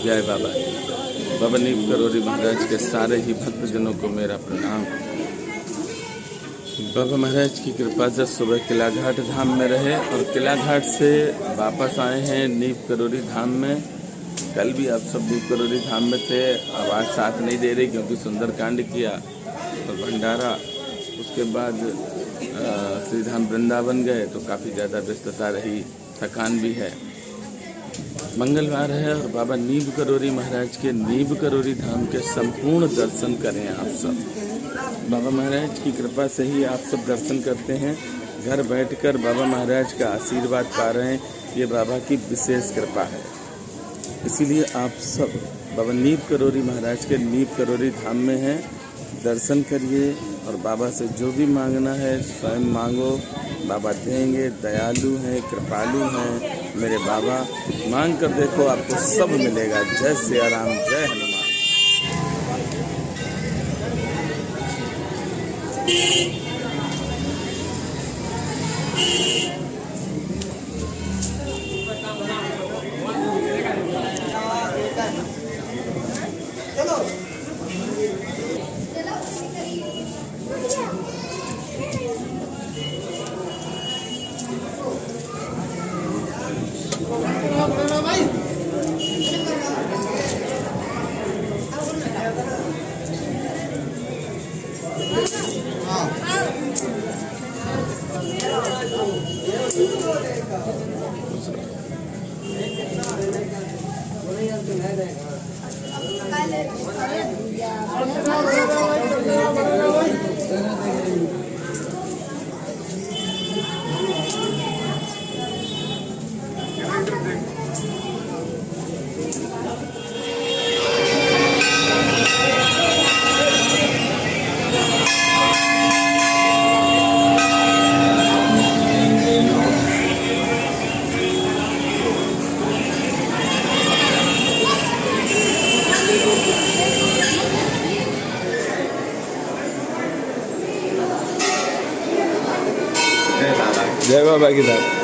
जय बाबा। बाबा नीम करोरी महाराज के सारे ही भक्तजनों को मेरा प्रणाम। बाबा महाराज की कृपा से सुबह किलाघाट धाम में रहे और किलाघाट से वापस आए हैं नीम करोरी धाम में। कल भी आप सब नीम करोरी धाम में थे, आवाज़ साथ नहीं दे रही क्योंकि सुंदरकांड किया और भंडारा। उसके बाद श्रीधाम वृंदावन गए तो काफ़ी ज़्यादा व्यस्तता रही, थकान भी है। मंगलवार है और बाबा नीम करोरी महाराज के नीम करोरी धाम के संपूर्ण दर्शन करें आप सब। बाबा महाराज की कृपा से ही आप सब दर्शन करते हैं, घर बैठकर बाबा महाराज का आशीर्वाद पा रहे हैं। ये बाबा की विशेष कृपा है, इसीलिए आप सब बाबा नीम करोरी महाराज के नीम करोरी धाम में हैं। दर्शन करिए और बाबा से जो भी मांगना है स्वयं मांगो, बाबा देंगे। दयालु हैं, कृपालु हैं मेरे बाबा। मांग कर देखो, आपको सब मिलेगा। जय सिया राम, जय हनुमान। जय बाबा की साथ।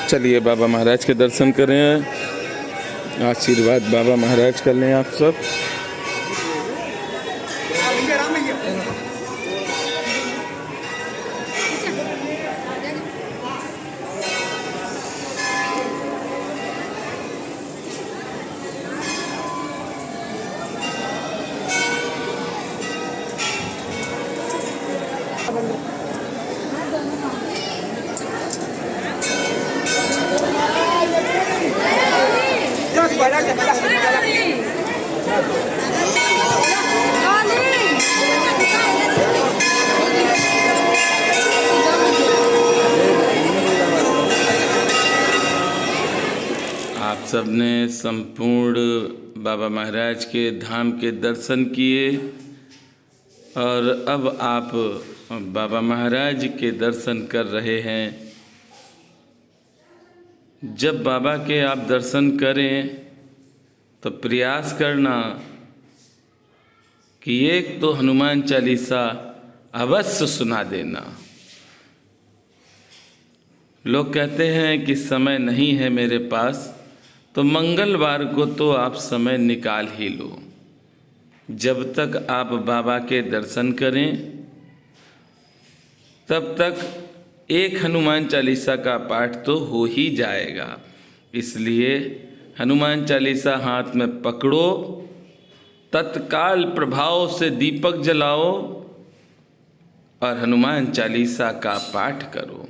चलिए बाबा महाराज के दर्शन करें, आशीर्वाद बाबा महाराज कर लें आप सब। आप सबने संपूर्ण बाबा महाराज के धाम के दर्शन किए और अब आप बाबा महाराज के दर्शन कर रहे हैं। जब बाबा के आप दर्शन करें तो प्रयास करना कि एक तो हनुमान चालीसा अवश्य सुना देना। लोग कहते हैं कि समय नहीं है मेरे पास, तो मंगलवार को तो आप समय निकाल ही लो। जब तक आप बाबा के दर्शन करें तब तक एक हनुमान चालीसा का पाठ तो हो ही जाएगा। इसलिए हनुमान चालीसा हाथ में पकड़ो, तत्काल प्रभाव से दीपक जलाओ और हनुमान चालीसा का पाठ करो।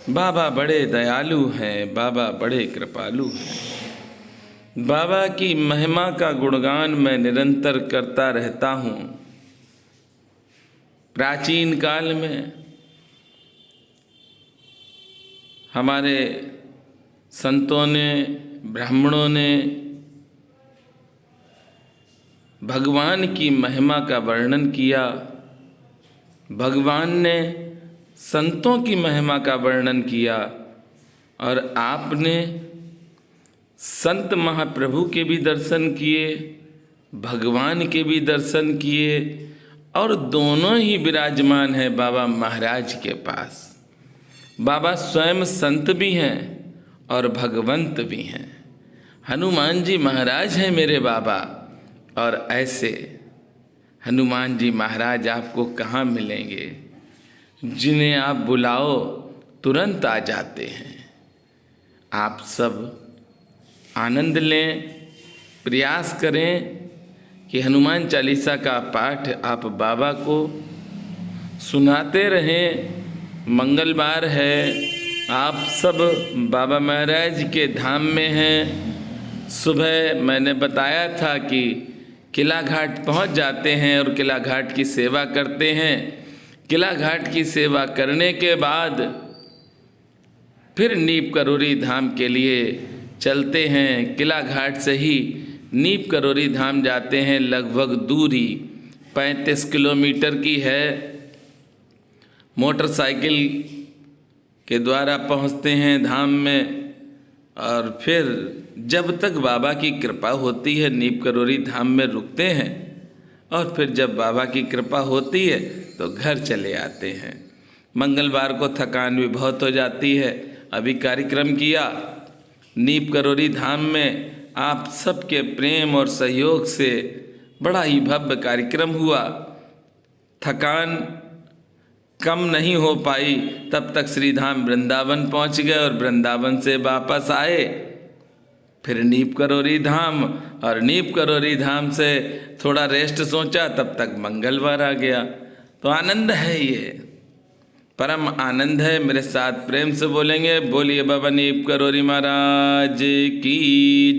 बाबा बड़े दयालु हैं, बाबा बड़े कृपालु हैं। बाबा की महिमा का गुणगान मैं निरंतर करता रहता हूँ। प्राचीन काल में हमारे संतों ने, ब्राह्मणों ने भगवान की महिमा का वर्णन किया। भगवान ने संतों की महिमा का वर्णन किया और आपने संत महाप्रभु के भी दर्शन किए, भगवान के भी दर्शन किए और दोनों ही विराजमान हैं बाबा महाराज के पास। बाबा स्वयं संत भी हैं और भगवंत भी हैं। हनुमान जी महाराज हैं मेरे बाबा, और ऐसे हनुमान जी महाराज आपको कहाँ मिलेंगे, जिन्हें आप बुलाओ तुरंत आ जाते हैं। आप सब आनंद लें, प्रयास करें कि हनुमान चालीसा का पाठ आप बाबा को सुनाते रहें। मंगलवार है, आप सब बाबा महाराज के धाम में हैं। सुबह मैंने बताया था कि किला घाट पहुंच जाते हैं और किला घाट की सेवा करते हैं। किला घाट की सेवा करने के बाद फिर नीप करोरी धाम के लिए चलते हैं। किला घाट से ही नीप करोरी धाम जाते हैं। लगभग दूरी 35 किलोमीटर की है। मोटरसाइकिल के द्वारा पहुंचते हैं धाम में और फिर जब तक बाबा की कृपा होती है नीप करोरी धाम में रुकते हैं और फिर जब बाबा की कृपा होती है तो घर चले आते हैं। मंगलवार को थकान भी बहुत हो जाती है। अभी कार्यक्रम किया नीप करोरी धाम में, आप सबके प्रेम और सहयोग से बड़ा ही भव्य कार्यक्रम हुआ। थकान कम नहीं हो पाई, तब तक श्री धाम वृंदावन पहुंच गए और वृंदावन से वापस आए फिर नीप करोरी धाम, और नीप करोरी धाम से थोड़ा रेस्ट सोचा, तब तक मंगलवार आ गया। तो आनंद है, ये परम आनंद है। मेरे साथ प्रेम से बोलेंगे, बोलिए बाबा नीप करोरी महाराज की।